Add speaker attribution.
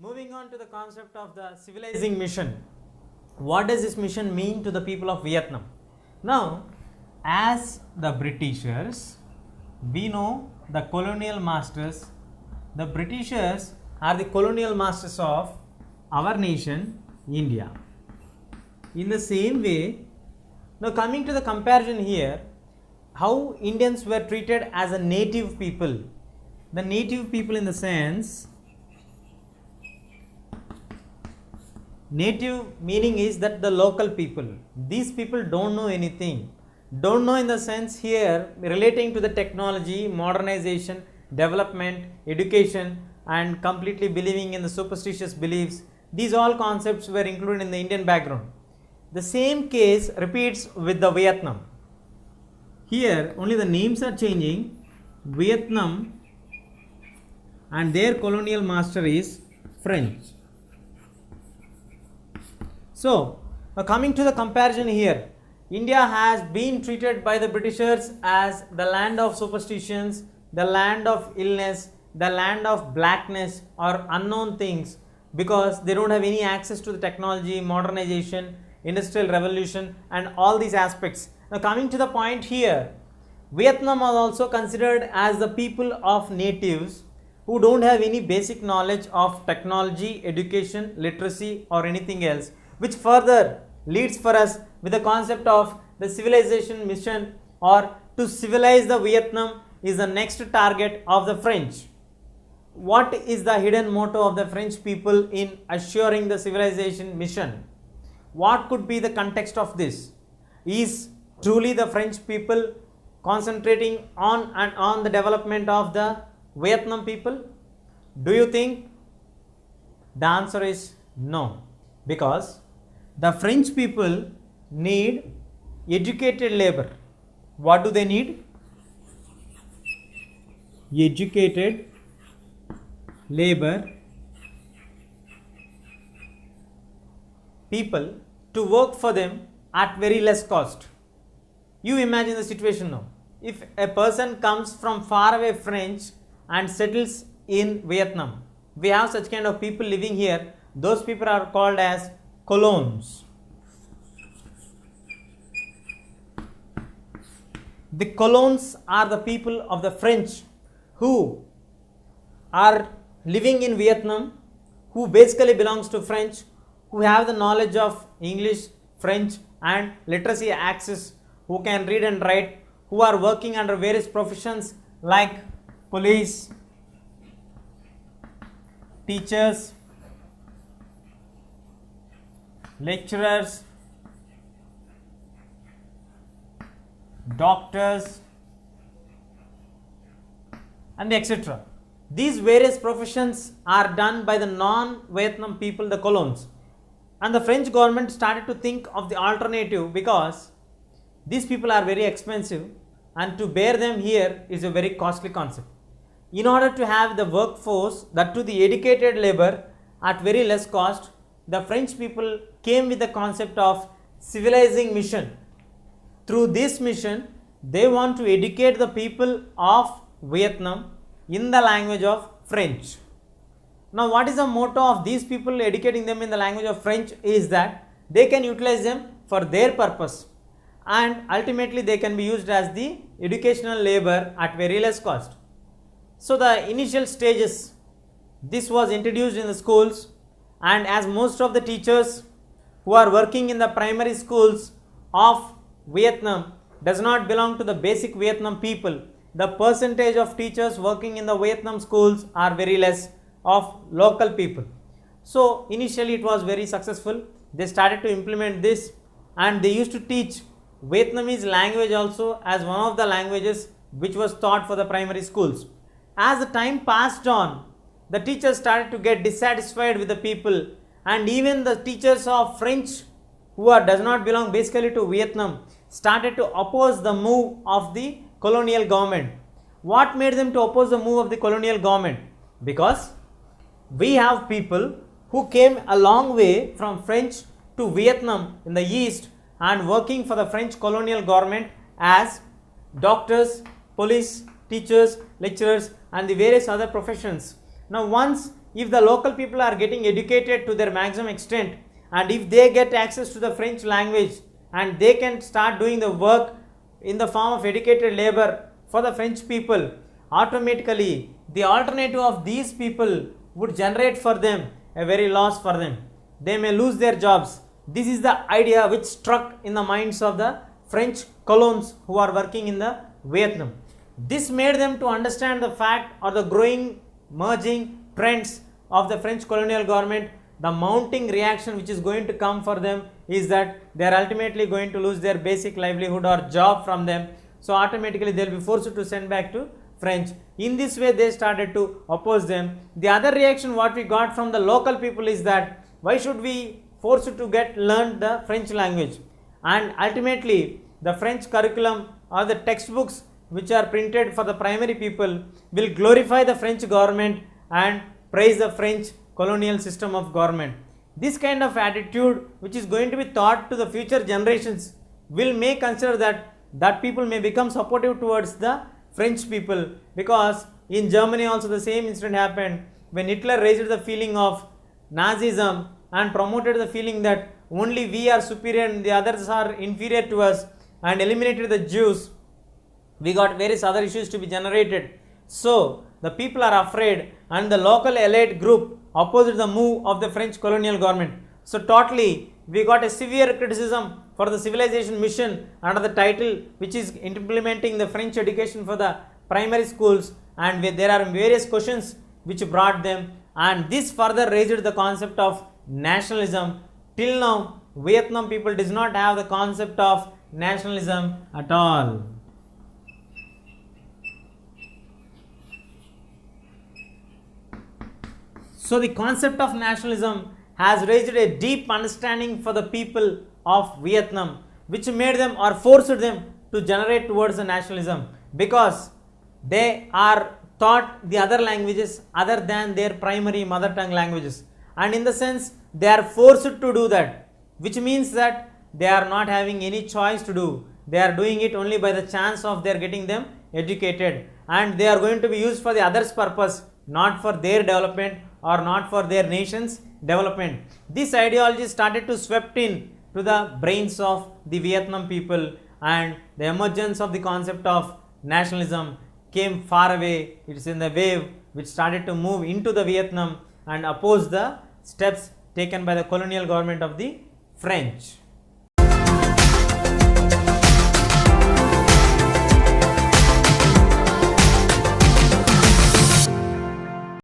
Speaker 1: Moving on to the concept of the civilizing mission. What does this mission mean to the people of Vietnam? Now, as the Britishers, we know the colonial masters. The Britishers are the colonial masters of our nation, India. In the same way, now coming to the comparison here, how Indians were treated as a native people. The native people in the sense, native meaning is that the local people. These people don't know anything. Don't know in the sense here relating to the technology, modernization, development, education, and completely believing in the superstitious beliefs. These all concepts were included in the Indian background. The same case repeats with the Vietnam. Here only the names are changing. Vietnam and their colonial master is French. So, coming to the comparison here, India has been treated by the Britishers as the land of superstitions, the land of illness, the land of blackness or unknown things, because they don't have any access to the technology, modernization, industrial revolution and all these aspects. Now coming to the point here, Vietnam was also considered as the people of natives who don't have any basic knowledge of technology, education, literacy or anything else, which further leads for us with the concept of the civilization mission, or to civilize the Vietnam is the next target of the French. What is the hidden motto of the French people in assuring the civilization mission? What could be the context of this? Is truly the French people concentrating on the development of the Vietnam people? Do you think? The answer is no, because the French people need educated labor. What do they need? Educated labor people to work for them at very less cost. You imagine the situation now. If a person comes from far away French and settles in Vietnam, we have such kind of people living here. Those people are called as colons. The colons are the people of the French who are living in Vietnam, who basically belongs to French, who have the knowledge of English, French and literacy access, who can read and write, who are working under various professions like police, teachers, lecturers, doctors and etc. These various professions are done by the non-Vietnam people, the colons. And the French government started to think of the alternative, because these people are very expensive and to bear them here is a very costly concept. In order to have the workforce, that to the educated labor at very less cost, the French people came with the concept of civilizing mission. Through this mission, they want to educate the people of Vietnam in the language of French. Now, what is the motto of these people educating them in the language of French is that they can utilize them for their purpose and ultimately they can be used as the educational labor at very less cost. So, the initial stages, this was introduced in the schools, and as most of the teachers who are working in the primary schools of Vietnam does not belong to the basic Vietnam people, the percentage of teachers working in the Vietnam schools are very less of local people. So initially it was very successful. They started to implement this and they used to teach Vietnamese language also as one of the languages which was taught for the primary schools. As the time passed on, the teachers started to get dissatisfied with the people, and even the teachers of French who does not belong basically to Vietnam started to oppose the move of the colonial government. What made them to oppose the move of the colonial government? Because we have people who came a long way from French to Vietnam in the east and working for the French colonial government as doctors, police, teachers, lecturers and the various other professions. Now once if the local people are getting educated to their maximum extent, and if they get access to the French language and they can start doing the work in the form of educated labor for the French people, automatically the alternative of these people would generate for them a very loss for them. They may lose their jobs. This is the idea which struck in the minds of the French colons who are working in the Vietnam. This made them to understand the fact or the growing merging trends of the French colonial government. The mounting reaction which is going to come for them is that they are ultimately going to lose their basic livelihood or job from them. So automatically they will be forced to send back to French. In this way they started to oppose them. The other reaction what we got from the local people is that why should we force to learn the French language, and ultimately the French curriculum or the textbooks which are printed for the primary people will glorify the French government and praise the French colonial system of government. This kind of attitude which is going to be taught to the future generations will make consider that people may become supportive towards the French people, because in Germany also the same incident happened when Hitler raised the feeling of Nazism and promoted the feeling that only we are superior and the others are inferior to us, and eliminated the Jews. We got various other issues to be generated. So the people are afraid, and the local elite group opposed the move of the French colonial government. So totally we got a severe criticism for the civilization mission under the title which is implementing the French education for the primary schools, and there are various questions which brought them, and this further raised the concept of nationalism. Till now Vietnam people does not have the concept of nationalism at all. So the concept of nationalism has raised a deep understanding for the people of Vietnam, which made them or forced them to generate towards the nationalism, because they are taught the other languages other than their primary mother tongue languages, and in the sense they are forced to do that, which means that they are not having any choice to do. They are doing it only by the chance of their getting them educated, and they are going to be used for the others purpose, not for their development or not for their nation's development. This ideology started to swept in to the brains of the Vietnam people, and the emergence of the concept of nationalism came far away. It is in the wave which started to move into the Vietnam and oppose the steps taken by the colonial government of the French.